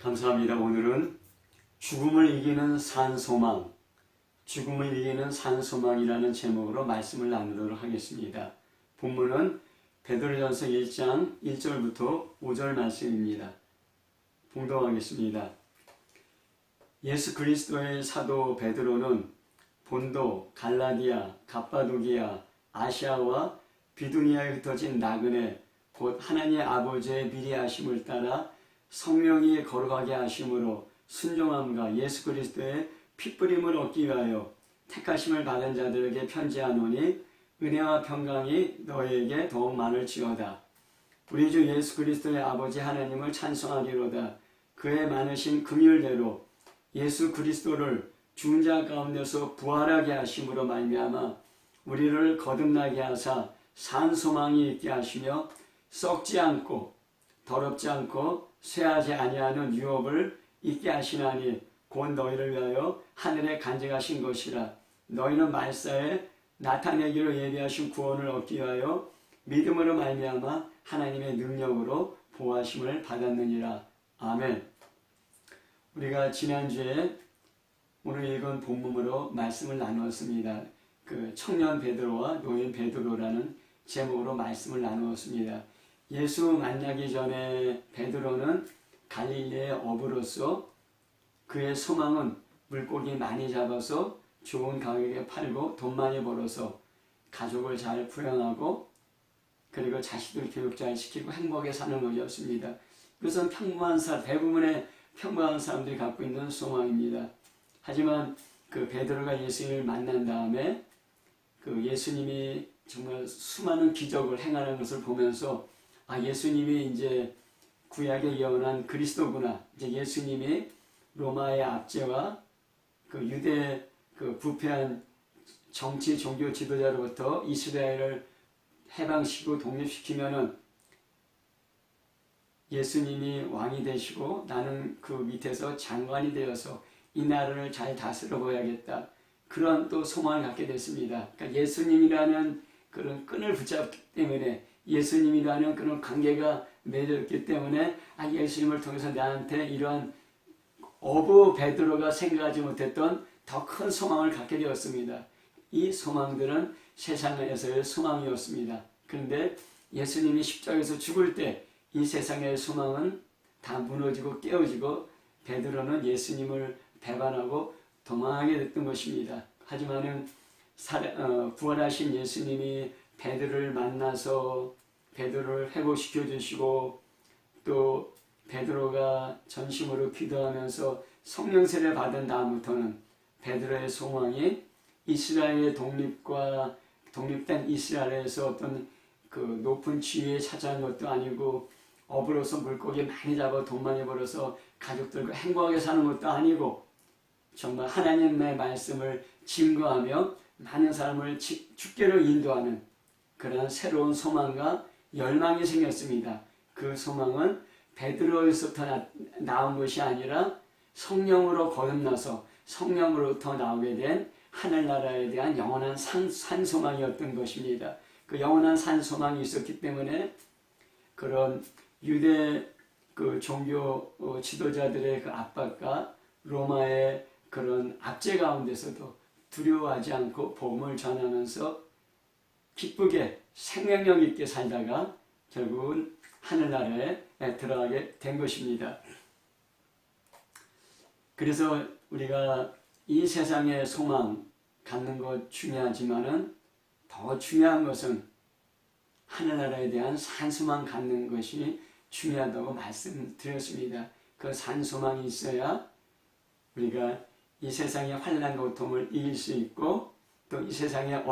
감사합니다. 오늘은 죽음을 이기는 산소망, 죽음을 이기는 산소망이라는 제목으로 말씀을 나누도록 하겠습니다. 본문은 베드로전서 1장 1절부터 5절 말씀입니다. 봉독하겠습니다. 예수 그리스도의 사도 베드로는 본도, 갈라디아, 갑바도기아, 아시아와 비두니아에 흩어진 나그네 곧 하나님의 아버지의 미리 하심을 따라 성령이 거룩하게 하심으로 순종함과 예수 그리스도의 핏부림을 얻기 위하여 택하심을 받은 자들에게 편지하노니 은혜와 평강이 너희에게 더욱 많을지어다. 우리 주 예수 그리스도의 아버지 하나님을 찬송하기로다. 그의 많으신 긍휼대로 예수 그리스도를 죽은 자 가운데서 부활하게 하심으로 말미암아 우리를 거듭나게 하사 산 소망이 있게 하시며 썩지 않고 더럽지 않고 쇠하지 아니하는 유업을 있게 하시나니 곧 너희를 위하여 하늘에 간직하신 것이라. 너희는 말세에 나타내기로 예비하신 구원을 얻기 위하여 믿음으로 말미암아 하나님의 능력으로 보호하심을 받았느니라. 아멘. 우리가 지난주에 오늘 읽은 본문으로 말씀을 나누었습니다. 그 청년 베드로와 노인 베드로라는 제목으로 말씀을 나누었습니다. 예수 만나기 전에 베드로는 갈릴리의 어부로서 그의 소망은 물고기 많이 잡아서 좋은 가격에 팔고 돈 많이 벌어서 가족을 잘 부양하고 그리고 자식들 교육 잘 시키고 행복하게 사는 것이었습니다. 그것은 대부분의 평범한 사람들이 갖고 있는 소망입니다. 하지만 그 베드로가 예수님을 만난 다음에 그 예수님이 정말 수많은 기적을 행하는 것을 보면서 예수님이 이제 구약에 예언한 그리스도구나. 이제 예수님이 로마의 압제와 그 유대 그 부패한 정치 종교 지도자로부터 이스라엘을 해방시키고 독립시키면은 예수님이 왕이 되시고 나는 그 밑에서 장관이 되어서 이 나라를 잘 다스려 보야겠다. 그런 또 소망을 갖게 됐습니다. 그러니까 예수님이라는 그런 끈을 붙잡기 때문에 예수님이라는 그런 관계가 맺어졌기 때문에 예수님을 통해서 나한테 이러한 어부 베드로가 생각하지 못했던 더 큰 소망을 갖게 되었습니다. 이 소망들은 세상에서의 소망이었습니다. 그런데 예수님이 십자가에서 죽을 때 이 세상의 소망은 다 무너지고 깨어지고 베드로는 예수님을 배반하고 도망하게 됐던 것입니다. 하지만은 부활하신 예수님이 베드로를 만나서 베드로를 회복시켜 주시고 또 베드로가 전심으로 기도하면서 성령 세례를 받은 다음부터는 베드로의 소망이 이스라엘의 독립과 독립된 이스라엘에서 어떤 그 높은 지위에 차지한 것도 아니고 어부로서 물고기 많이 잡아 돈 많이 벌어서 가족들과 행복하게 사는 것도 아니고 정말 하나님의 말씀을 증거하며 많은 사람을 주께로 인도하는 그런 새로운 소망과 열망이 생겼습니다. 그 소망은 베드로에서부터 나온 것이 아니라 성령으로 거듭나서 성령으로부터 나오게 된 하늘나라에 대한 영원한 산소망이었던 것입니다. 그 영원한 산소망이 있었기 때문에 그런 유대 그 종교 지도자들의 그 압박과 로마의 그런 압제 가운데서도 두려워하지 않고 복음을 전하면서 기쁘게 생명력 있게 살다가 결국은 하늘나라에 들어가게 된 것입니다. 그래서 우리가 이 세상의 소망 갖는 것 중요하지만은 더 중요한 것은 하늘나라에 대한 산소망 갖는 것이 중요하다고 말씀드렸습니다. 그 산소망이 있어야 우리가 이 세상의 환난 고통을 이길 수 있고 또 이 세상의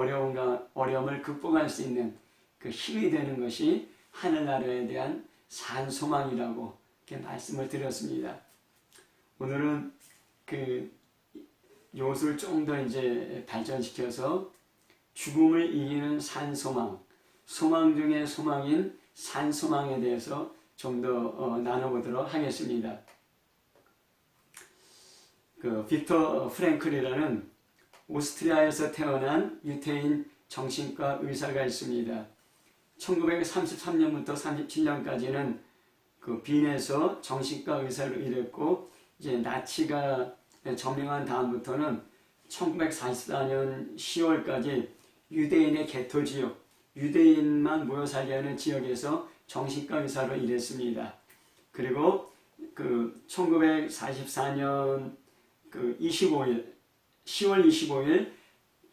어려움을 극복할 수 있는 그 힘이 되는 것이 하늘나라에 대한 산소망이라고 이렇게 말씀을 드렸습니다. 오늘은 그 요소를 좀 더 이제 발전시켜서 죽음을 이기는 산소망, 소망 중의 소망인 산소망에 대해서 좀 더 나눠보도록 하겠습니다. 그 빅터 프랭클이라는 오스트리아에서 태어난 유태인 정신과 의사가 있습니다. 1933년부터 37년까지는 그 빈에서 정신과 의사로 일했고 이제 나치가 점령한 다음부터는 1944년 10월까지 유대인의 개토 지역, 유대인만 모여 살게 하는 지역에서 정신과 의사로 일했습니다. 그리고 그 1944년 그 10월 25일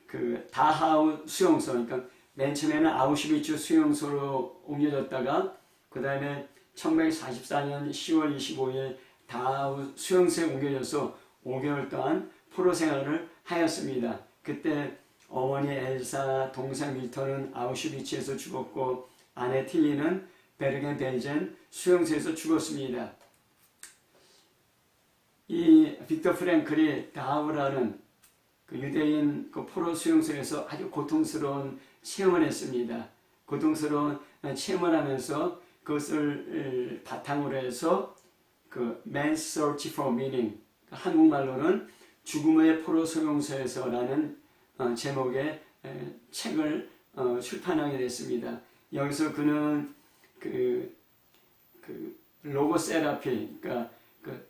그 다하우 수용소, 그러니까 맨 처음에는 아우슈비츠 수용소로 옮겨졌다가 그 다음에 1944년 10월 25일 다하우 수용소에 옮겨져서 5개월 동안 포로 생활을 하였습니다. 그때 어머니 엘사, 동생 밀턴은 아우슈비츠에서 죽었고 아내 틸리는 베르겐 벨젠 수용소에서 죽었습니다. 이 빅터 프랭클이 다하우라는 그 유대인 그 포로 수용소에서 아주 고통스러운 체험을 했습니다. 고통스러운 체험을 하면서 그것을 바탕으로 해서 그 Man's Search for Meaning, 한국말로는 죽음의 포로 수용소에서라는 제목의 책을 출판하게 됐습니다. 여기서 그는 그 로고세라피, 그러니까 그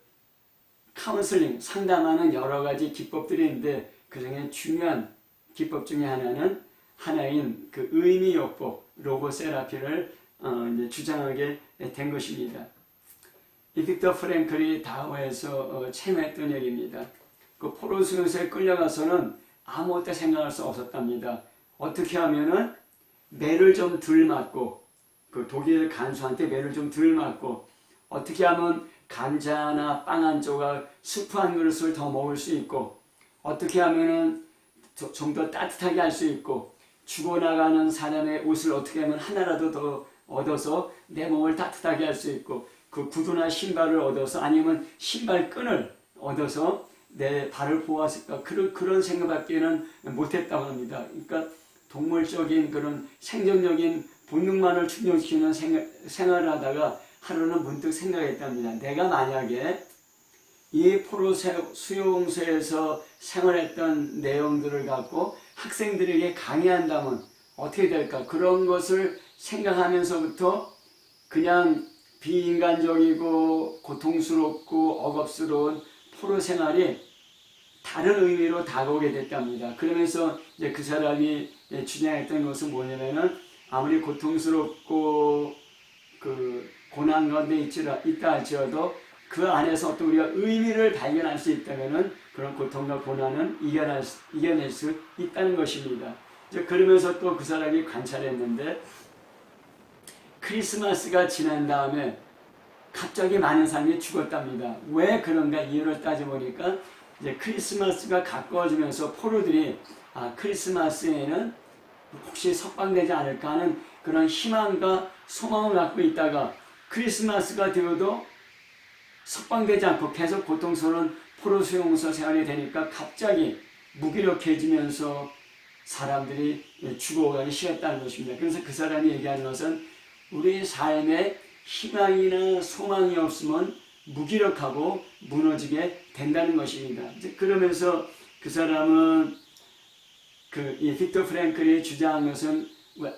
카운슬링, 상담하는 여러 가지 기법들이 있는데 그 중에 중요한 기법 중에 하나인 그 의미요법, 로고세라피를 이제 주장하게 된 것입니다. 이 빅터 프랭클이 다하우에서 체험했던 얘기입니다. 그 포로 수용소에 끌려가서는 아무것도 생각할 수 없었답니다. 어떻게 하면은 매를 좀 덜 맞고, 그 독일 간수한테 매를 좀 덜 맞고, 어떻게 하면 감자나 빵 한 조각, 수프 한 그릇을 더 먹을 수 있고, 어떻게 하면은 좀 더 따뜻하게 할 수 있고, 죽어나가는 사람의 옷을 어떻게 하면 하나라도 더 얻어서 내 몸을 따뜻하게 할 수 있고, 그 구두나 신발을 얻어서 아니면 신발 끈을 얻어서 내 발을 보호했을까, 그런 생각밖에는 못했다고 합니다. 그러니까 동물적인 그런 생존적인 본능만을 충족시키는 생활을 하다가 하루는 문득 생각했답니다. 내가 만약에 이 포로 수용소에서 생활했던 내용들을 갖고 학생들에게 강의한다면 어떻게 될까? 그런 것을 생각하면서부터 그냥 비인간적이고 고통스럽고 억압스러운 포로 생활이 다른 의미로 다가오게 됐답니다. 그러면서 이제 그 사람이 주장했던 것은 뭐냐면은 아무리 고통스럽고 그 고난 가운데 있다 할지라도 그 안에서 어떤 우리가 의미를 발견할 수 있다면은 그런 고통과 고난은 이겨낼 수 있다는 것입니다. 그러면서 또 그 사람이 관찰했는데 크리스마스가 지난 다음에 갑자기 많은 사람이 죽었답니다. 왜 그런가 이유를 따져보니까 이제 크리스마스가 가까워지면서 포로들이 크리스마스에는 혹시 석방되지 않을까 하는 그런 희망과 소망을 갖고 있다가 크리스마스가 되어도 석방되지 않고 계속 고통스러운 포로 수용소 생활이 되니까 갑자기 무기력해지면서 사람들이 죽어가기 시작했다는 것입니다. 그래서 그 사람이 얘기하는 것은 우리 삶에 희망이나 소망이 없으면 무기력하고 무너지게 된다는 것입니다. 그러면서 그 사람은 이 빅터 프랭클이 주장한 것은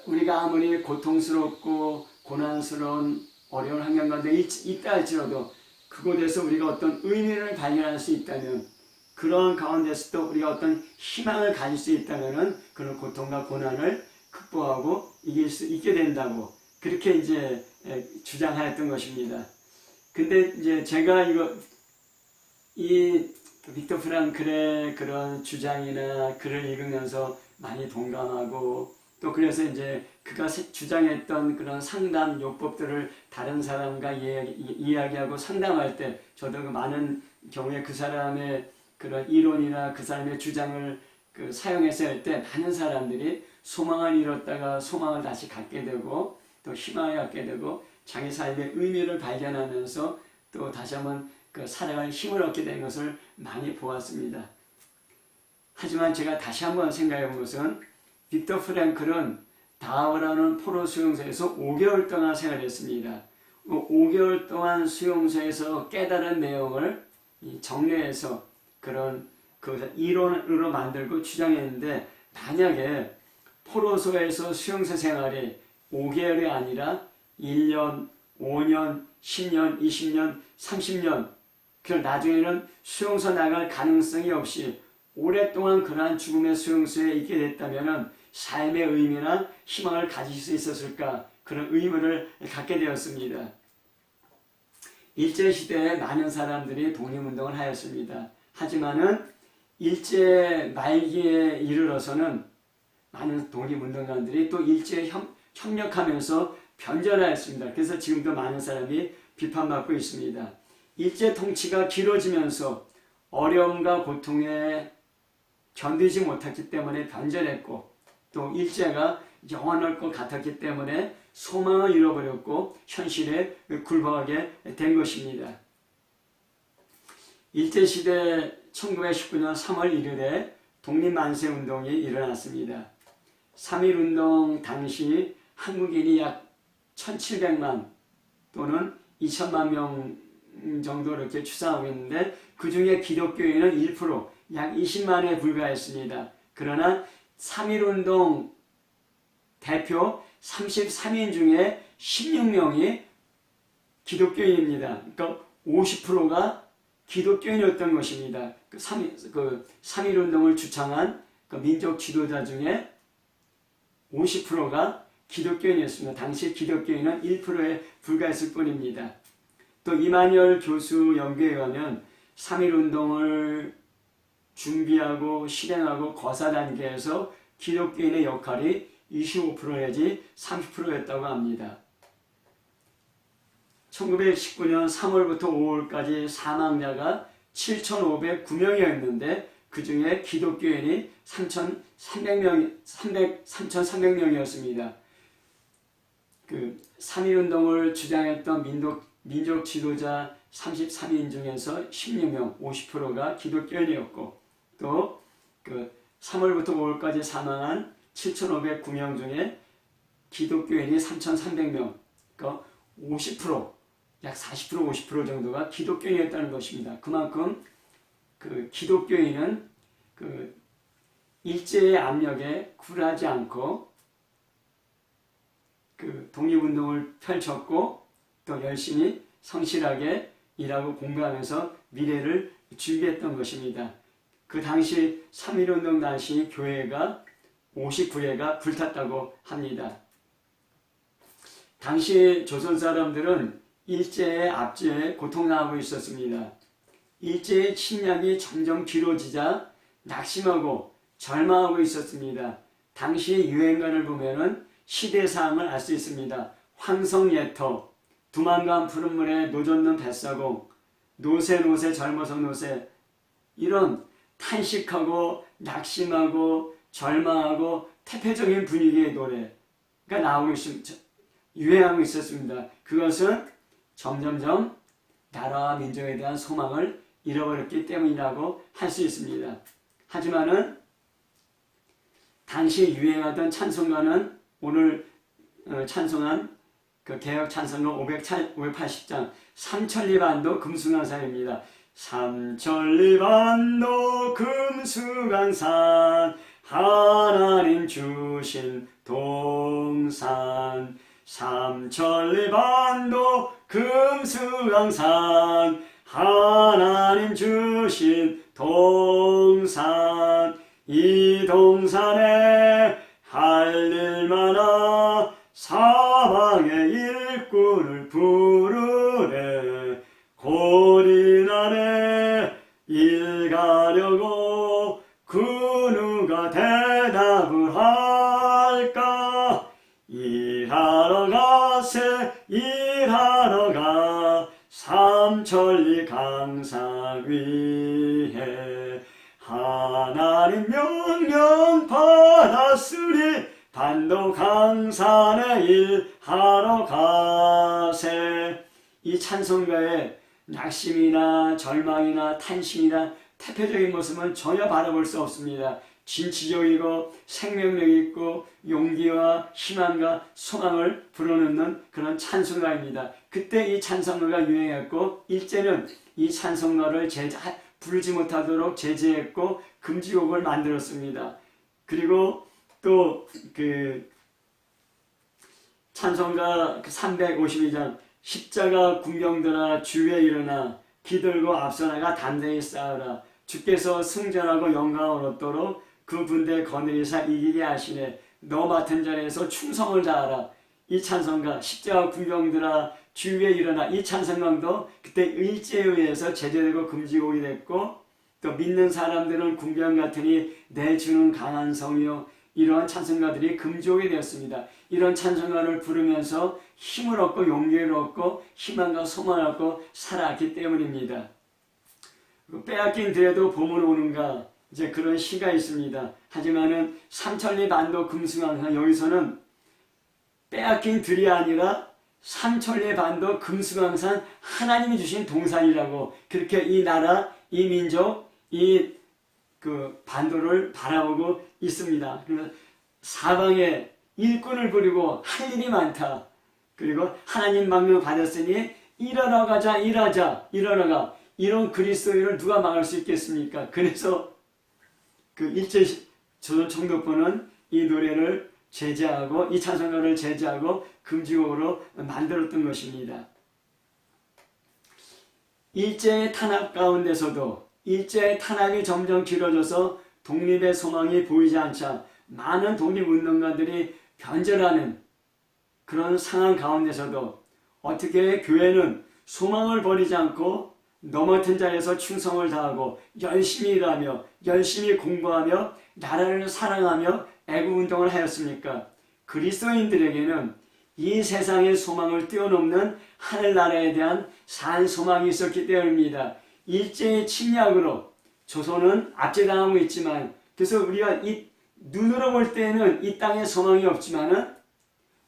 우리가 아무리 고통스럽고 고난스러운 어려운 환경 가운데 있다 할지라도 그곳에서 우리가 어떤 의미를 발견할 수 있다면 그런 가운데서도 우리가 어떤 희망을 가질 수 있다면 그런 고통과 고난을 극복하고 이길 수 있게 된다고 그렇게 이제 주장하였던 것입니다. 근데 이제 제가 이 빅터 프랑클의 그런 주장이나 글을 읽으면서 많이 동감하고 또 그래서 이제 그가 주장했던 그런 상담 요법들을 다른 사람과 이야기하고 상담할 때 저도 그 많은 경우에 그 사람의 그런 이론이나 그 사람의 주장을 사용해서 할 때 많은 사람들이 소망을 잃었다가 소망을 다시 갖게 되고 또 희망을 갖게 되고 자기 삶의 의미를 발견하면서 또 다시 한번 살아갈 힘을 얻게 된 것을 많이 보았습니다. 하지만 제가 다시 한번 생각해 본 것은 빅터 프랭클은 다하우라는 포로 수용소에서 5개월 동안 생활했습니다. 5개월 동안 수용소에서 깨달은 내용을 정리해서 그런 이론으로 만들고 주장했는데 만약에 포로소에서 수용소 생활이 5개월이 아니라 1년, 5년, 10년, 20년, 30년, 그럼 나중에는 수용소 나갈 가능성이 없이 오랫동안 그러한 죽음의 수용소에 있게 됐다면 삶의 의미나 희망을 가질 수 있었을까? 그런 의문을 갖게 되었습니다. 일제시대에 많은 사람들이 독립운동을 하였습니다. 하지만은 일제 말기에 이르러서는 많은 독립운동가들이 또 일제에 협력하면서 변절하였습니다. 그래서 지금도 많은 사람이 비판받고 있습니다. 일제 통치가 길어지면서 어려움과 고통에 견디지 못했기 때문에 변절했고, 또 일제가 영원할 것 같았기 때문에 소망을 잃어버렸고 현실에 굴복하게 된 것입니다. 일제시대 1919년 3월 1일에 독립만세운동이 일어났습니다. 3.1운동 당시 한국인이 약 1700만 또는 2000만 명 정도 이렇게 추산하고 있는데 그 중에 기독교인은 1%, 약 20만에 불과했습니다. 그러나 3.1운동 대표 33인 중에 16명이 기독교인입니다. 그러니까 50%가 기독교인이었던 것입니다. 그 3.1운동을 주창한 그 민족 지도자 중에 50%가 기독교인이었습니다. 당시 기독교인은 1%에 불과했을 뿐입니다. 또 이만열 교수 연구에 의하면 3.1운동을 준비하고 실행하고 거사 단계에서 기독교인의 역할이 25% 내지 30%였다고 합니다. 1919년 3월부터 5월까지 사망자가 7,509명이었는데 그 중에 기독교인이 3,300명이었습니다. 그 3.1운동을 주장했던 민족 지도자 33인 중에서 16명, 50%가 기독교인이었고, 또 그 3월부터 5월까지 사망한 7,509명 중에 기독교인이 3,300명, 그러니까 50%, 약 40%, 50% 정도가 기독교인이었다는 것입니다. 그만큼 그 기독교인은 그 일제의 압력에 굴하지 않고 그 독립운동을 펼쳤고 또 열심히 성실하게 일하고 공부하면서 미래를 준비했던 것입니다. 그 당시 3.1운동 당시 교회가 59회가 불탔다고 합니다. 당시 조선 사람들은 일제의 압제에 고통당하고 있었습니다. 일제의 침략이 점점 길어지자 낙심하고 절망하고 있었습니다. 당시 유행가를 보면은 시대사항을 알 수 있습니다. 황성예터, 두만강 푸른물에 노젓는 뱃사공, 노새 젊어서 노새, 이런 탄식하고 낙심하고 절망하고 태폐적인 분위기의 노래가 나오고 유행하고 있었습니다. 그것은 점점점 나라와 민족에 대한 소망을 잃어버렸기 때문이라고 할 수 있습니다. 하지만은 당시 유행하던 찬송가는 오늘 찬송한 그 개혁 찬송가 580장 삼천리반도 금수강산입니다. 삼천리반도 금수강산 하나님 주신 동산, 삼천리반도 금수강산 하나님 주신 동산, 이 동산에 할 일 많아 사방의 일꾼을 부르네. 고린 안에 일 가려고 그 누가 대답을 할까. 일하러 가 삼천리 강산 위에 하나님 명령 받았으니 반도 강산에 일하러 가세. 이 찬송가에 낙심이나 절망이나 탄식이나 태폐적인 모습은 전혀 바라볼 수 없습니다. 진취적이고 생명력 있고 용기와 희망과 소망을 불어넣는 그런 찬송가입니다. 그때 이 찬송가가 유행했고 일제는 이 찬송가를 부르지 못하도록 제재했고 금지곡을 만들었습니다. 그리고 또 그 찬송가 352장 십자가 군병들아 주위에 일어나 기들고 앞서 나가 단단히 싸우라. 주께서 승전하고 영광을 얻도록 그 군대 거느리사 이기게 하시네. 너 맡은 자리에서 충성을 다하라. 이 찬송가 십자가 군병들아 주위에 일어나, 이 찬송가도 그때 일제에 의해서 제재되고 금지곡이 됐고, 또 믿는 사람들은 군병 같으니 내 주는 강한 성이요, 이러한 찬송가들이 금지곡이 되었습니다. 이런 찬송가를 부르면서 힘을 얻고 용기를 얻고 희망과 소망을 얻고 살아왔기 때문입니다. 빼앗긴 들에도 봄은 오는가, 이제 그런 시가 있습니다. 하지만은 삼천리 반도 금수강산, 여기서는 빼앗긴 들이 아니라 삼천리 반도 금수강산, 하나님이 주신 동산이라고, 그렇게 이 나라, 이 민족, 이 반도를 바라보고 있습니다. 그래서 사방에 일꾼을 부리고 할 일이 많다. 그리고 하나님 망명 받았으니 일하러 가자, 일하러 가. 이런 그리스도인을 누가 막을 수 있겠습니까? 그래서 일제 조선 총독부는 이 노래를 제재하고, 이 찬송가를 제재하고 금지곡으로 만들었던 것입니다. 일제의 탄압 가운데서도, 일제의 탄압이 점점 길어져서 독립의 소망이 보이지 않자 많은 독립운동가들이 변절하는 그런 상황 가운데서도 어떻게 교회는 소망을 버리지 않고 너 맡은 자리에서 충성을 다하고 열심히 일하며 열심히 공부하며 나라를 사랑하며 애국운동을 하였습니까? 그리스도인들에게는 이 세상의 소망을 뛰어넘는 하늘나라에 대한 산 소망이 있었기 때문입니다. 일제의 침략으로 조선은 압제당하고 있지만, 그래서 우리가 눈으로 볼 때는 이 땅에 소망이 없지만은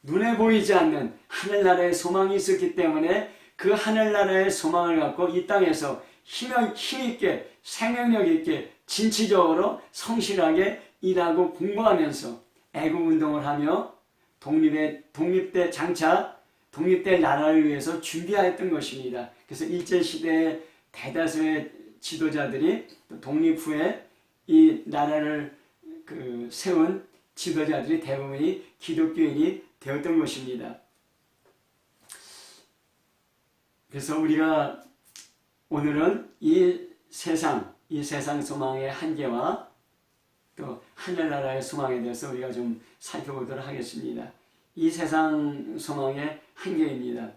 눈에 보이지 않는 하늘나라의 소망이 있었기 때문에 그 하늘나라의 소망을 갖고 이 땅에서 힘있게 생명력 있게 진취적으로 성실하게 일하고 공부하면서 애국운동을 하며 독립될 장차 독립될 나라를 위해서 준비하였던 것입니다. 그래서 일제시대의 대다수의 지도자들이 독립 후에 이 나라를 세운 지도자들이 대부분이 기독교인이 되었던 것입니다. 그래서 우리가 오늘은 이 세상 소망의 한계와 또 하늘나라의 소망에 대해서 우리가 좀 살펴보도록 하겠습니다. 이 세상 소망의 한계입니다.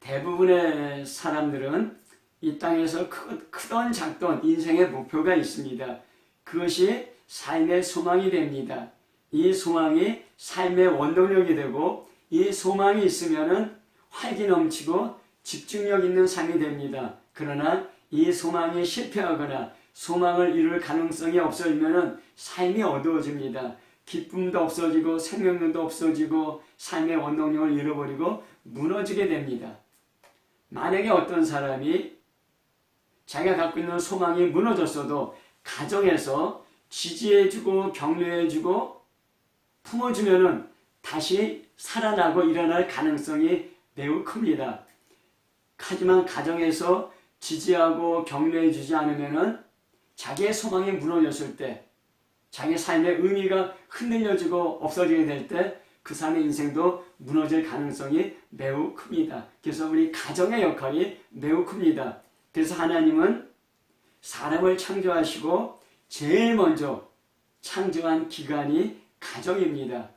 대부분의 사람들은 이 땅에서 크던 작던 인생의 목표가 있습니다. 그것이 삶의 소망이 됩니다. 이 소망이 삶의 원동력이 되고, 이 소망이 있으면은 활기 넘치고 집중력 있는 삶이 됩니다. 그러나 이 소망이 실패하거나 소망을 이룰 가능성이 없어지면은 삶이 어두워집니다. 기쁨도 없어지고 생명력도 없어지고 삶의 원동력을 잃어버리고 무너지게 됩니다. 만약에 어떤 사람이 자기가 갖고 있는 소망이 무너졌어도 가정에서 지지해주고 격려해주고 품어주면은 다시 살아나고 일어날 가능성이 매우 큽니다. 하지만 가정에서 지지하고 격려해주지 않으면은 자기의 소망이 무너졌을 때, 자기 삶의 의미가 흔들려지고 없어지게 될 때 그 사람의 인생도 무너질 가능성이 매우 큽니다. 그래서 우리 가정의 역할이 매우 큽니다. 그래서 하나님은 사람을 창조하시고 제일 먼저 창조한 기관이 가정입니다.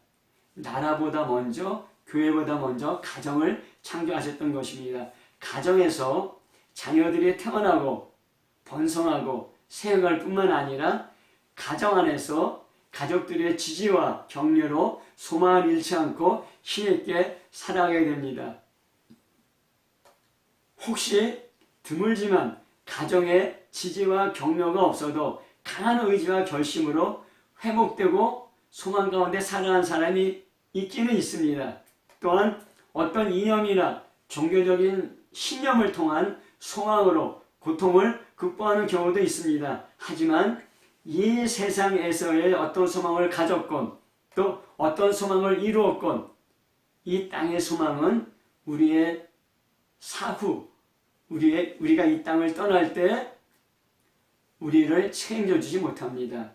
나라보다 먼저, 교회보다 먼저 가정을 창조하셨던 것입니다. 가정에서 자녀들이 태어나고 번성하고 세어갈 뿐만 아니라 가정 안에서 가족들의 지지와 격려로 소망을 잃지 않고 힘있게 살아가게 됩니다. 혹시 드물지만 가정에 지지와 격려가 없어도 강한 의지와 결심으로 회복되고 소망 가운데 살아가는 사람이 있기는 있습니다. 또한 어떤 이념이나 종교적인 신념을 통한 소망으로 고통을 극복하는 경우도 있습니다. 하지만 이 세상에서의 어떤 소망을 가졌건 또 어떤 소망을 이루었건 이 땅의 소망은 우리의 사후, 우리가 이 땅을 떠날 때 우리를 책임져주지 못합니다.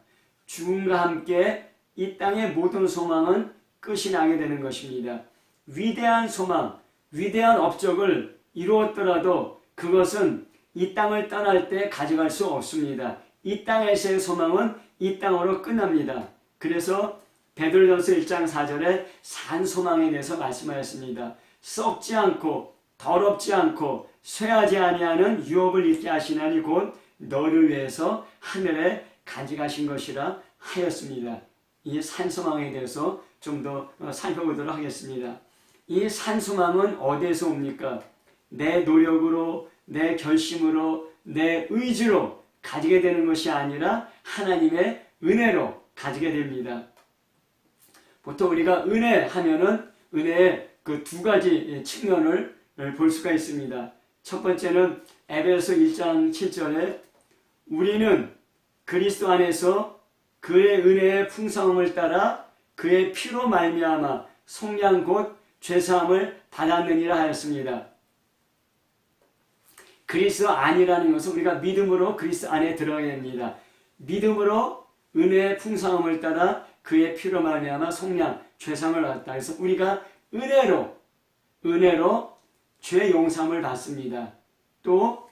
죽음과 함께 이 땅의 모든 소망은 끝이 나게 되는 것입니다. 위대한 소망, 위대한 업적을 이루었더라도 그것은 이 땅을 떠날 때 가져갈 수 없습니다. 이 땅에서의 소망은 이 땅으로 끝납니다. 그래서 베드로전서 1장 4절에 산 소망에 대해서 말씀하였습니다. 썩지 않고 더럽지 않고 쇠하지 아니하는 유업을 입게 하시나니 곧 너를 위해서 하늘에 가져가신 것이라 하였습니다. 이 산소망에 대해서 좀 더 살펴보도록 하겠습니다. 이 산소망은 어디에서 옵니까? 내 노력으로, 내 결심으로, 내 의지로 가지게 되는 것이 아니라 하나님의 은혜로 가지게 됩니다. 보통 우리가 은혜 하면은 은혜의 그 두 가지 측면을 볼 수가 있습니다. 첫 번째는 에베소 1장 7절에 우리는 그리스도 안에서 그의 은혜의 풍성함을 따라 그의 피로 말미암아 속량 곧 죄사함을 받았느니라 하였습니다. 그리스도 안이라는 것은 우리가 믿음으로 그리스도 안에 들어가게 됩니다. 믿음으로 은혜의 풍성함을 따라 그의 피로 말미암아 속량 죄사함을 받았다. 그래서 우리가 은혜로 죄 용서함을 받습니다. 또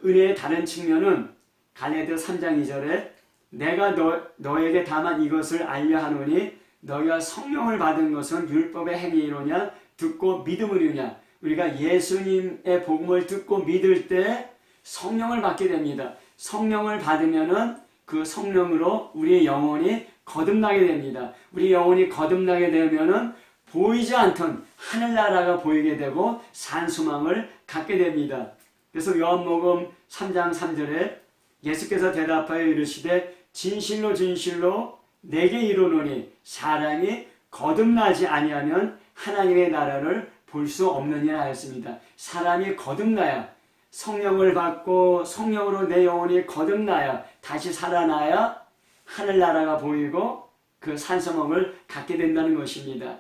은혜의 다른 측면은 갈라디아 3장 2절에 내가 너에게 다만 이것을 알려 하노니 너희가 성령을 받은 것은 율법의 행위로냐 듣고 믿음으로냐. 우리가 예수님의 복음을 듣고 믿을 때 성령을 받게 됩니다. 성령을 받으면은 그 성령으로 우리의 영혼이 거듭나게 됩니다. 우리 영혼이 거듭나게 되면은 보이지 않던 하늘나라가 보이게 되고 산소망을 갖게 됩니다. 그래서 요한복음 3장 3절에 예수께서 대답하여 이르시되 진실로 진실로 내게 이르노니 사람이 거듭나지 아니하면 하나님의 나라를 볼 수 없느니라 하였습니다. 사람이 거듭나야 성령을 받고 성령으로 내 영혼이 거듭나야 다시 살아나야 하늘나라가 보이고 그 산소망을 갖게 된다는 것입니다.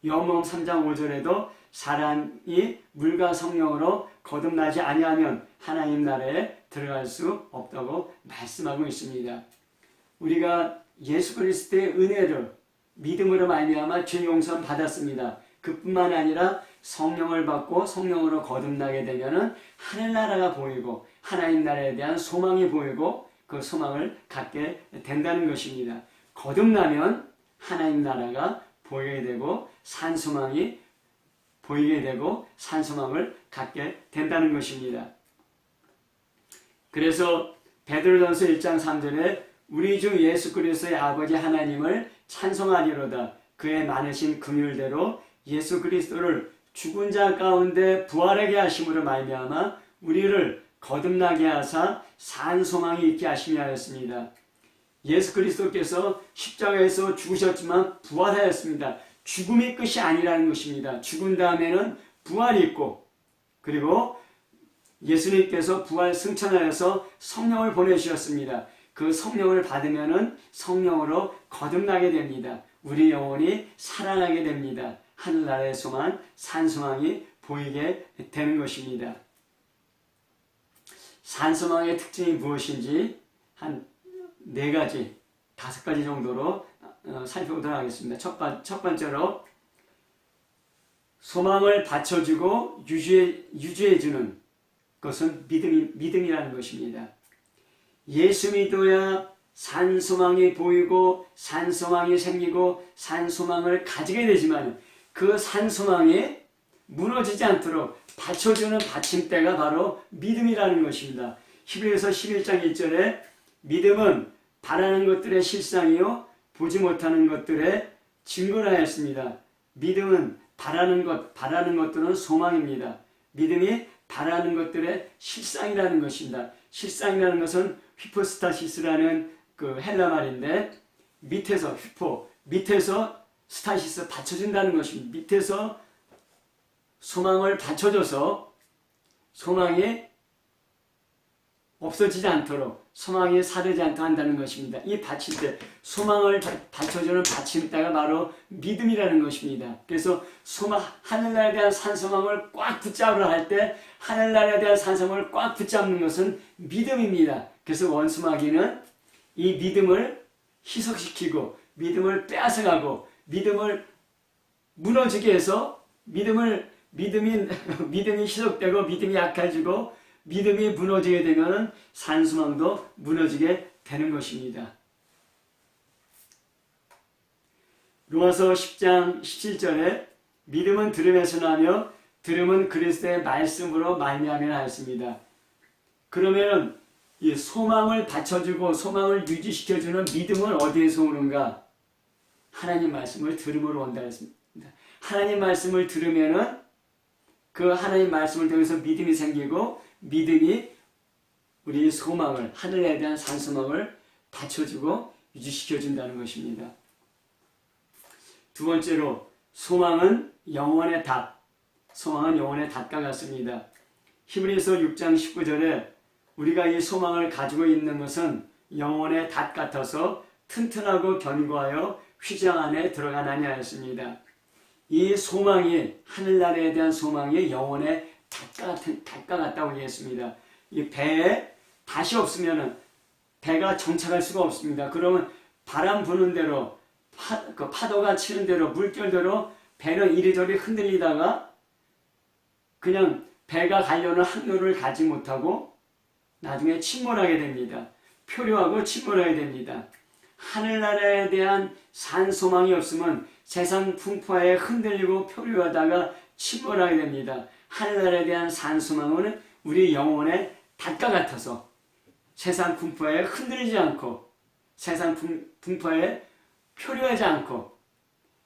요한복음 3장 5절에도 사람이 물과 성령으로 거듭나지 아니하면 하나님 나라에 들어갈 수 없다고 말씀하고 있습니다. 우리가 예수 그리스도의 은혜를 믿음으로 말미암아 죄 용서를 받았습니다. 그뿐만 아니라 성령을 받고 성령으로 거듭나게 되면은 하늘나라가 보이고 하나님 나라에 대한 소망이 보이고 그 소망을 갖게 된다는 것입니다. 거듭나면 하나님 나라가 보이게 되고 산소망이 보이게 되고 산소망을 갖게 된다는 것입니다. 그래서 베드로전서 1장 3절에 우리 주 예수 그리스도의 아버지 하나님을 찬송하리로다. 그의 많으신 긍휼대로 예수 그리스도를 죽은 자 가운데 부활하게 하심으로 말미암아 우리를 거듭나게 하사 산 소망이 있게 하시며 하였습니다. 예수 그리스도께서 십자가에서 죽으셨지만 부활하였습니다. 죽음이 끝이 아니라는 것입니다. 죽은 다음에는 부활이 있고 그리고 예수님께서 부활 승천하여서 성령을 보내주셨습니다. 그 성령을 받으면은 성령으로 거듭나게 됩니다. 우리 영혼이 살아나게 됩니다. 하늘나라의 소망, 산소망이 보이게 되는 것입니다. 산소망의 특징이 무엇인지 한 4가지, 5가지 정도로 살펴보도록 하겠습니다. 첫 번째로 소망을 받쳐주고 유지해주는 것은 믿음이라는 것입니다. 예수 믿어야 산소망이 보이고 산소망이 생기고 산소망을 가지게 되지만 그 산소망이 무너지지 않도록 받쳐주는 받침대가 바로 믿음이라는 것입니다. 히브리서 11장 1절에 믿음은 바라는 것들의 실상이요 보지 못하는 것들의 증거라 했습니다. 믿음은 바라는 것들은 소망입니다. 믿음이 바라는 것들의 실상이라는 것입니다. 실상이라는 것은 휘포스타시스라는 그 헬라 말인데 밑에서 스타시스 받쳐준다는 것입니다. 밑에서 소망을 받쳐줘서 소망이 없어지지 않도록 소망이 사르지 않도록 한다는 것입니다. 이 받침대, 소망을 받쳐주는 받침대가 바로 믿음이라는 것입니다. 그래서 하늘나라에 대한 산소망을 꽉 붙잡으려 할 때 하늘나라에 대한 산소망을 꽉 붙잡는 것은 믿음입니다. 그래서 원수마귀는 이 믿음을 희석시키고 믿음을 빼앗아가고 믿음을 무너지게 해서 믿음을 믿음이 희석되고 믿음이 약해지고 믿음이 무너지게 되면 산소망도 무너지게 되는 것입니다. 로마서 10장 17절에 믿음은 들음에서 나며 들음은 그리스도의 말씀으로 말미암아 하였습니다. 그러면 이 소망을 받쳐주고 소망을 유지시켜주는 믿음은 어디에서 오는가? 하나님 말씀을 들음으로 온다 했습니다. 하나님 말씀을 들으면은 그 하나님 말씀을 통해서 믿음이 생기고 믿음이 우리 소망을, 하늘에 대한 산소망을 받쳐주고 유지시켜준다는 것입니다. 두 번째로 소망은 영혼의 닷. 소망은 영혼의 닷과 같습니다. 히브리서 6장 19절에 우리가 이 소망을 가지고 있는 것은 영혼의 닷 같아서 튼튼하고 견고하여 휘장 안에 들어가나니 하였습니다. 이 소망이 하늘나라에 대한 소망이 영혼의 닷과 같다고 얘기했습니다. 이 배에 닷이 없으면 배가 정착할 수가 없습니다. 그러면 바람 부는 대로 파도가 치는 대로 물결대로 배는 이리저리 흔들리다가 그냥 배가 가려는 항로를 가지 못하고 나중에 침몰하게 됩니다. 표류하고 침몰하게 됩니다. 하늘나라에 대한 산소망이 없으면 세상 풍파에 흔들리고 표류하다가 침몰하게 됩니다. 하늘나라에 대한 산소망은 우리 영혼의 닷과 같아서 세상 풍파에 흔들리지 않고 세상 풍파에 표류하지 않고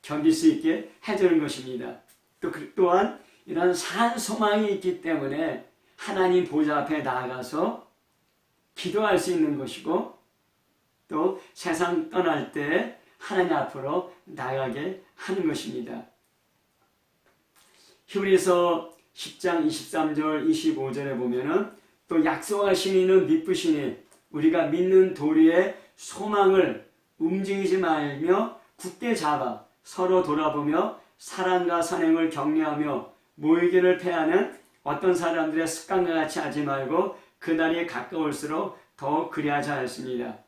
견딜 수 있게 해주는 것입니다. 또한 이런 산소망이 있기 때문에 하나님 보좌 앞에 나아가서 기도할 수 있는 것이고 또 세상 떠날 때 하나님 앞으로 나가게 하는 것입니다. 히브리서 10장 23절 25절에 보면은 또 약속하신 이는 미쁘시니 우리가 믿는 도리의 소망을 움직이지 말며 굳게 잡아 서로 돌아보며 사랑과 선행을 격려하며 모이기를 패하는 어떤 사람들의 습관과 같이 하지 말고 그날이 가까울수록 더욱 그리하자 하였습니다.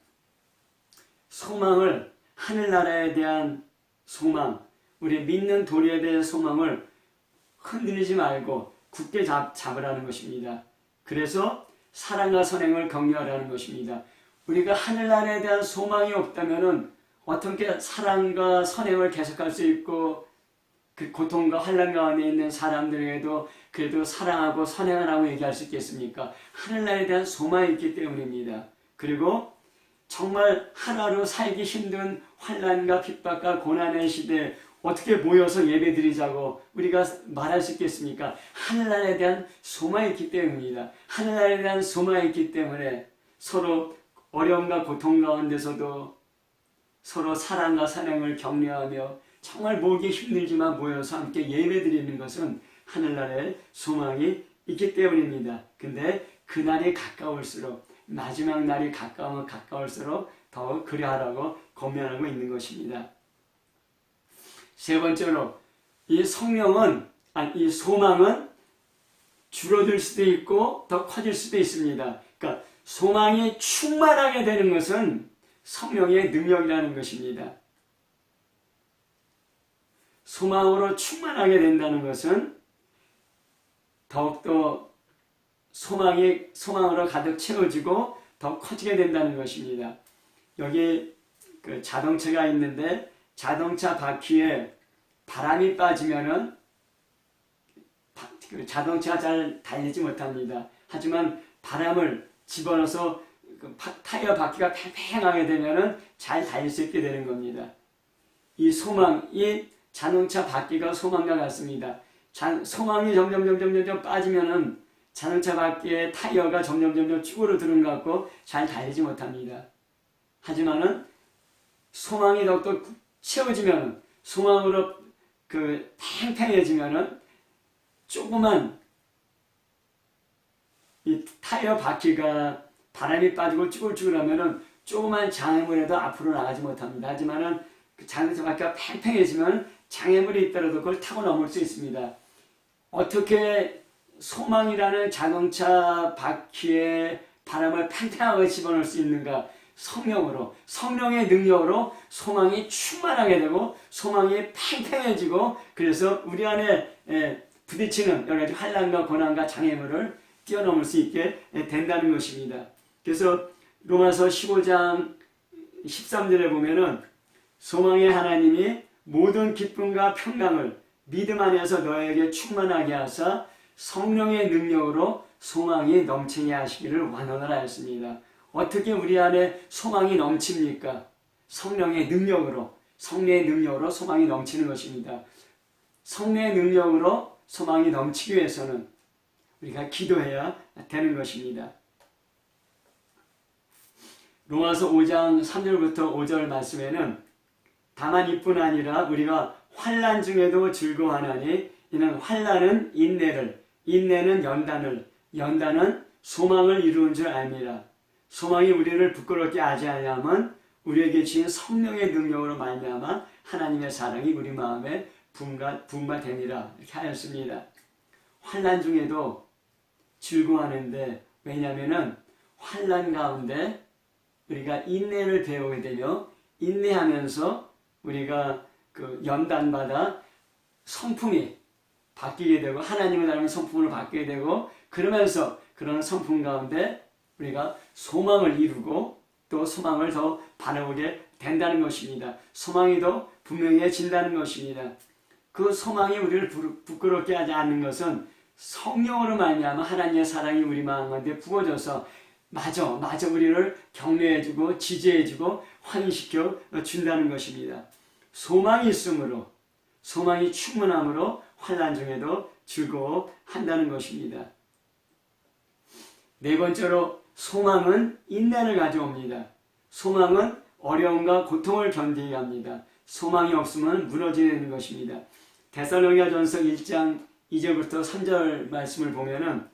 소망을 하늘나라에 대한 소망, 우리 믿는 도리에 대한 소망을 흔들리지 말고 굳게 잡으라는 것입니다. 그래서 사랑과 선행을 격려하라는 것입니다. 우리가 하늘나라에 대한 소망이 없다면 어떻게 사랑과 선행을 계속할 수 있고 그 고통과 환난 가운데 있는 사람들에게도 그래도 사랑하고 선행하라고 얘기할 수 있겠습니까? 하늘나라에 대한 소망이 있기 때문입니다. 그리고 정말 하나로 살기 힘든 환난과 핍박과 고난의 시대에 어떻게 모여서 예배드리자고 우리가 말할 수 있겠습니까? 하늘나라에 대한 소망이 있기 때문입니다. 하늘나라에 대한 소망이 있기 때문에 서로 어려움과 고통 가운데서도 서로 사랑과 선행을 격려하며 정말 모으기 힘들지만 모여서 함께 예배드리는 것은 하늘나라의 소망이 있기 때문입니다. 근데 그날이 가까울수록 마지막 날이 가까우면 가까울수록 더 그리하라고 권면하고 있는 것입니다. 세 번째로 이 소망은 줄어들 수도 있고 더 커질 수도 있습니다. 그러니까 소망이 충만하게 되는 것은 성령의 능력이라는 것입니다. 소망으로 충만하게 된다는 것은 더욱더 소망으로 가득 채워지고 더 커지게 된다는 것입니다. 여기 그 자동차가 있는데 자동차 바퀴에 바람이 빠지면은 자동차가 잘 달리지 못합니다. 하지만 바람을 집어넣어서 타이어 바퀴가 팽팽하게 되면은 잘 달릴 수 있게 되는 겁니다. 이 자동차 바퀴가 소망과 같습니다. 소망이 점점 빠지면은 자동차 바퀴의 타이어가 점점 쭈그러드는 것 같고 잘 달리지 못합니다. 하지만은 소망이 더욱더 채워지면 소망으로 팽팽해지면은 조그만 이 타이어 바퀴가 바람이 빠지고 쭈글쭈글하면은 조그만 장애물에도 앞으로 나가지 못합니다. 하지만은 그 자동차 바퀴가 팽팽해지면 장애물이 있더라도 그걸 타고 넘을 수 있습니다. 어떻게 소망이라는 자동차 바퀴에 바람을 팽팽하게 집어넣을 수 있는가? 성령의 능력으로 소망이 충만하게 되고 소망이 팽팽해지고 그래서 우리 안에 부딪히는 여러 가지 환난과 고난과 장애물을 뛰어넘을 수 있게 된다는 것입니다. 그래서 로마서 15장 13절에 보면은 소망의 하나님이 모든 기쁨과 평강을 믿음 안에서 너에게 충만하게 하사 성령의 능력으로 소망이 넘치게 하시기를 원하노라 했습니다. 어떻게 우리 안에 소망이 넘칩니까? 성령의 능력으로 소망이 넘치는 것입니다. 성령의 능력으로 소망이 넘치기 위해서는 우리가 기도해야 되는 것입니다. 로마서 5장 3절부터 5절 말씀에는 다만 이뿐 아니라 우리가 환난 중에도 즐거워하나니 이는 환난은 인내를, 인내는 연단을, 연단은 소망을 이루는 줄 압니다. 소망이 우리를 부끄럽게 하지 아니하면 우리에게 주신 성령의 능력으로 말미암아 하나님의 사랑이 우리 마음에 분바되니라 이렇게 하였습니다. 환난 중에도 즐거워하는데 왜냐하면은 환난 가운데 우리가 인내를 배우게 되며 인내하면서 우리가 그 연단받아 성품이 바뀌게 되고 하나님을 닮은 성품으로 바뀌게 되고 그러면서 그런 성품 가운데 우리가 소망을 이루고 또 소망을 더 바라보게 된다는 것입니다. 소망이 더 분명해진다는 것입니다. 그 소망이 우리를 부끄럽게 하지 않는 것은 성령으로 말미암아 하나님의 사랑이 우리 마음 가운데 부어져서 마저 우리를 격려해주고 지지해주고 환희시켜 준다는 것입니다. 소망이 있으므로 소망이 충만함으로 환난 중에도 즐거워한다는 것입니다. 네 번째로 소망은 인내를 가져옵니다. 소망은 어려움과 고통을 견디게 합니다. 소망이 없으면 무너지는 것입니다. 데살로니가전서 1장 2절부터 3절 말씀을 보면은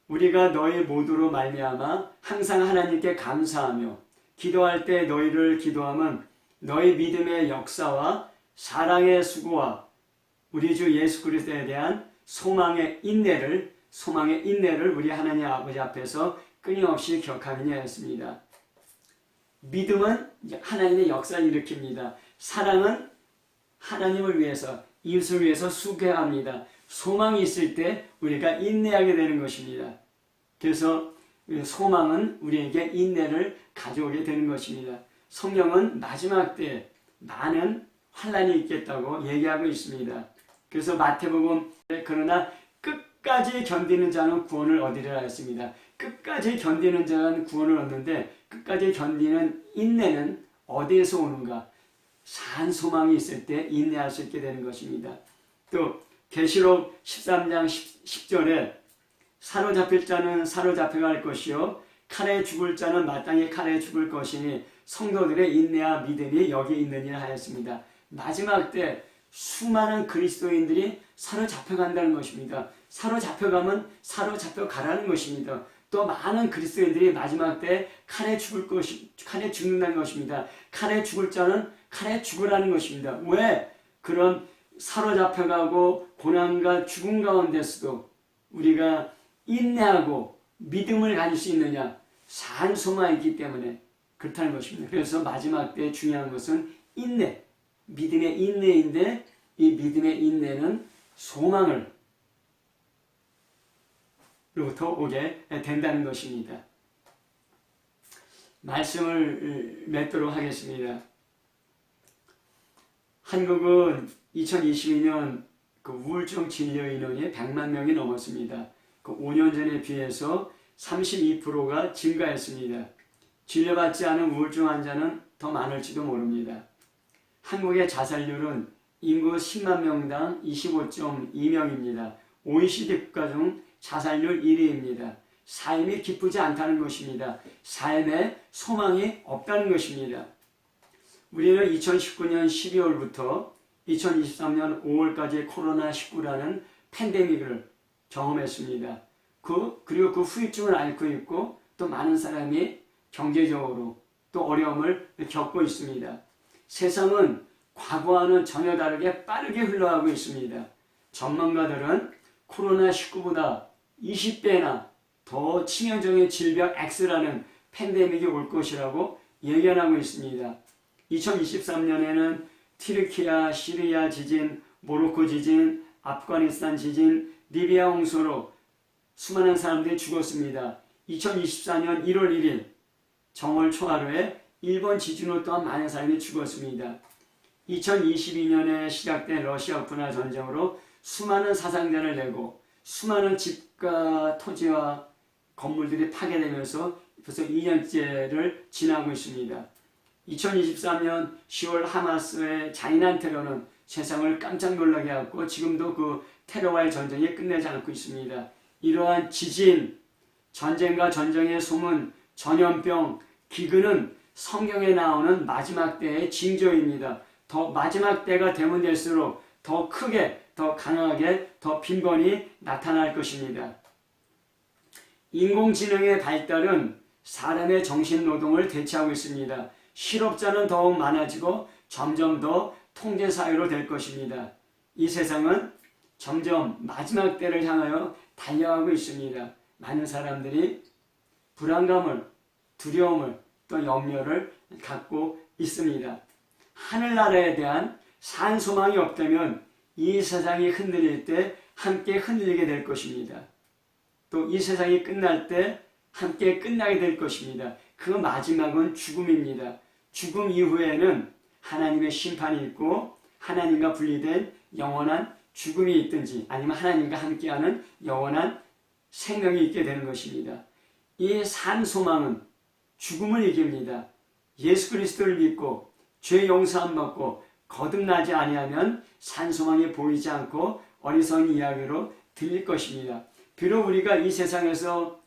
우리가 너희 모두로 말미암아 항상 하나님께 감사하며 기도할 때 너희를 기도하면 너희 믿음의 역사와 사랑의 수고와 우리 주 예수 그리스도에 대한 소망의 인내를 우리 하나님 아버지 앞에서 끊임없이 기억하느냐 했습니다. 믿음은 하나님의 역사를 일으킵니다. 사랑은 하나님을 위해서 이웃을 위해서 수고합니다. 소망이 있을 때 우리가 인내하게 되는 것입니다. 그래서 소망은 우리에게 인내를 가져오게 되는 것입니다. 성경은 마지막 때 많은 환난이 있겠다고 얘기하고 있습니다. 그래서 마태복음 그러나 끝까지 견디는 자는 구원을 얻으리라 했습니다. 끝까지 견디는 자는 구원을 얻는데 끝까지 견디는 인내는 어디에서 오는가? 산 소망이 있을 때 인내할 수 있게 되는 것입니다. 또 계시록 13장 10절에 사로잡힐 자는 사로잡혀갈 것이요 칼에 죽을 자는 마땅히 칼에 죽을 것이니 성도들의 인내와 믿음이 여기 있느니라 하였습니다. 마지막 때 수많은 그리스도인들이 사로잡혀간다는 것입니다. 사로잡혀가면 사로잡혀가라는 것입니다. 또 많은 그리스도인들이 마지막 때 칼에 죽는다는 것입니다. 칼에 죽을 자는 칼에 죽으라는 것입니다. 왜? 그런 사로잡혀가고 고난과 죽음 가운데서도 우리가 인내하고 믿음을 가질 수 있느냐? 산 소망이 있기 때문에 그렇다는 것입니다. 그래서 마지막 때 중요한 것은 인내, 믿음의 인내인데 이 믿음의 인내는 소망을 로부터 오게 된다는 것입니다. 말씀을 맺도록 하겠습니다. 한국은 2022년 그 우울증 진료 인원이 100만 명이 넘었습니다. 그 5년 전에 비해서 32%가 증가했습니다. 진료받지 않은 우울증 환자는 더 많을지도 모릅니다. 한국의 자살률은 인구 10만 명당 25.2명입니다. OECD 국가 중 자살률 1위입니다. 삶이 기쁘지 않다는 것입니다. 삶에 소망이 없다는 것입니다. 우리는 2019년 12월부터 2023년 5월까지 코로나19라는 팬데믹을 경험했습니다. 그리고 그 후유증을 앓고 있고 또 많은 사람이 경제적으로 또 어려움을 겪고 있습니다. 세상은 과거와는 전혀 다르게 빠르게 흘러가고 있습니다. 전문가들은 코로나19보다 20배나 더 치명적인 질병 X라는 팬데믹이 올 것이라고 예견하고 있습니다. 2023년에는 튀르키야, 시리아 지진, 모로코 지진, 아프가니스탄 지진, 리비아 홍수로 수많은 사람들이 죽었습니다. 2024년 1월 1일 정월 초하루에 일본 지진으로 또한 많은 사람이 죽었습니다. 2022년에 시작된 러시아 우크라이나 전쟁으로 수많은 사상자를 내고 수많은 집과 토지와 건물들이 파괴되면서 벌써 2년째를 지나고 있습니다. 2023년 10월 하마스의 잔인한 테러는 세상을 깜짝 놀라게 하고 지금도 그 테러와의 전쟁이 끝내지 않고 있습니다. 이러한 지진, 전쟁과 전쟁의 소문, 전염병, 기근은 성경에 나오는 마지막 때의 징조입니다. 더 마지막 때가 되면 될수록 더 크게, 더 강하게, 더 빈번히 나타날 것입니다. 인공지능의 발달은 사람의 정신노동을 대체하고 있습니다. 실업자는 더욱 많아지고 점점 더 통제사회로 될 것입니다. 이 세상은 점점 마지막 때를 향하여 달려가고 있습니다. 많은 사람들이 불안감을, 두려움을, 또 염려를 갖고 있습니다. 하늘나라에 대한 산소망이 없다면 이 세상이 흔들릴 때 함께 흔들리게 될 것입니다. 또 이 세상이 끝날 때 함께 끝나게 될 것입니다. 그 마지막은 죽음입니다. 죽음 이후에는 하나님의 심판이 있고 하나님과 분리된 영원한 죽음이 있든지 아니면 하나님과 함께하는 영원한 생명이 있게 되는 것입니다. 이 산소망은 죽음을 이깁니다. 예수 그리스도를 믿고 죄 용서함 받고 거듭나지 아니하면 산소망이 보이지 않고 어리석은 이야기로 들릴 것입니다. 비록 우리가 이 세상에서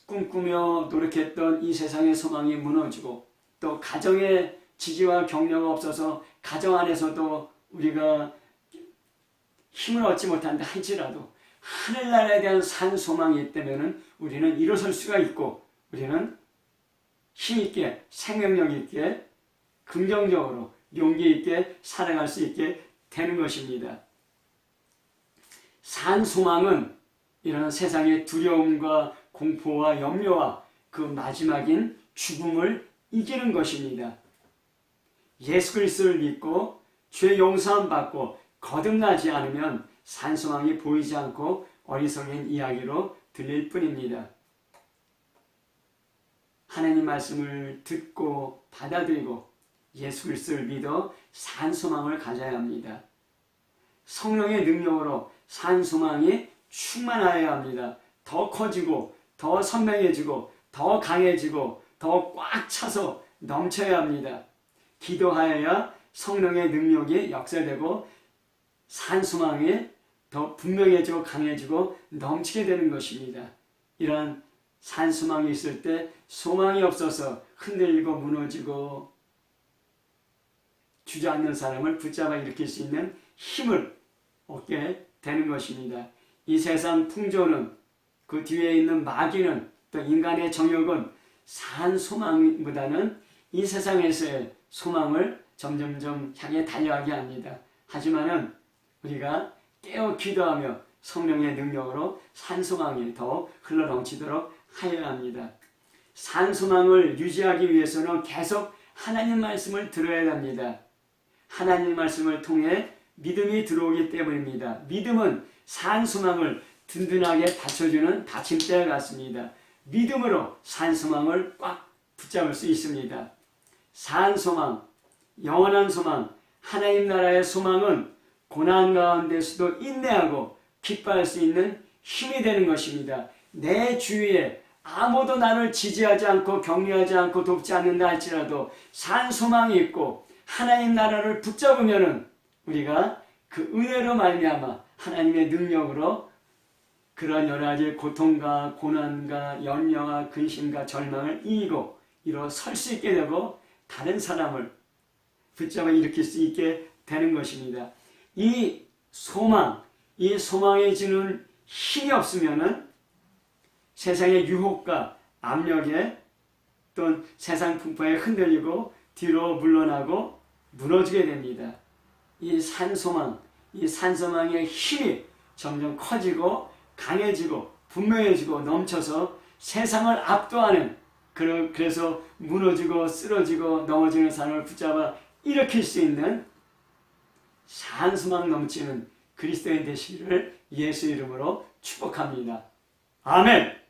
꿈꾸며 노력했던 이 세상의 소망이 무너지고 또 가정의 지지와 격려가 없어서 가정 안에서도 우리가 힘을 얻지 못한다 할지라도 하늘나라에 대한 산소망이 있다면 우리는 일어설 수가 있고 우리는 힘있게 생명력 있게 긍정적으로 용기 있게 살아갈 수 있게 되는 것입니다. 산소망은 이런 세상의 두려움과 공포와 염려와 그 마지막인 죽음을 이기는 것입니다. 예수 그리스도를 믿고 죄 용서함 받고 거듭나지 않으면 산소망이 보이지 않고 어리석은 이야기로 들릴 뿐입니다. 하나님 말씀을 듣고 받아들이고 예수 그리스도를 믿어 산소망을 가져야 합니다. 성령의 능력으로 산소망이 충만하여야 합니다. 더 커지고 더 선명해지고 더 강해지고 더 꽉 차서 넘쳐야 합니다. 기도하여야 성령의 능력이 역사되고 산소망이 더 분명해지고 강해지고 넘치게 되는 것입니다. 이런 산소망이 있을 때 소망이 없어서 흔들리고 무너지고 주저앉는 사람을 붙잡아 일으킬 수 있는 힘을 얻게 되는 것입니다. 이 세상 풍조는 그 뒤에 있는 마귀는 또 인간의 정욕은 산소망보다는 이 세상에서의 소망을 점점점 향해 달려가게 합니다. 하지만은 우리가 깨어 기도하며 성령의 능력으로 산소망이 더 흘러넘치도록 하여야 합니다. 산소망을 유지하기 위해서는 계속 하나님 말씀을 들어야 합니다. 하나님 말씀을 통해 믿음이 들어오기 때문입니다. 믿음은 산소망을 든든하게 받쳐주는 받침대 같습니다. 믿음으로 산소망을 꽉 붙잡을 수 있습니다. 산소망, 영원한 소망, 하나님 나라의 소망은 고난 가운데서도 인내하고 기뻐할 수 있는 힘이 되는 것입니다. 내 주위에 아무도 나를 지지하지 않고 격려하지 않고 돕지 않는다 할지라도 산소망이 있고 하나님 나라를 붙잡으면은 우리가 그 은혜로 말미암아 하나님의 능력으로 그런 여러 가지 고통과 고난과 염려와 근심과 절망을 이기고 일어설 수 있게 되고 다른 사람을 붙잡아 일으킬 수 있게 되는 것입니다. 이 소망, 이 소망이 주는 힘이 없으면은 세상의 유혹과 압력에 또 세상 풍파에 흔들리고 뒤로 물러나고 무너지게 됩니다. 이 산소망, 이 산소망의 힘이 점점 커지고 강해지고 분명해지고 넘쳐서 세상을 압도하는 그래서 무너지고 쓰러지고 넘어지는 사람을 붙잡아 일으킬 수 있는 산소망 넘치는 그리스도인 되시기를 예수 이름으로 축복합니다. 아멘.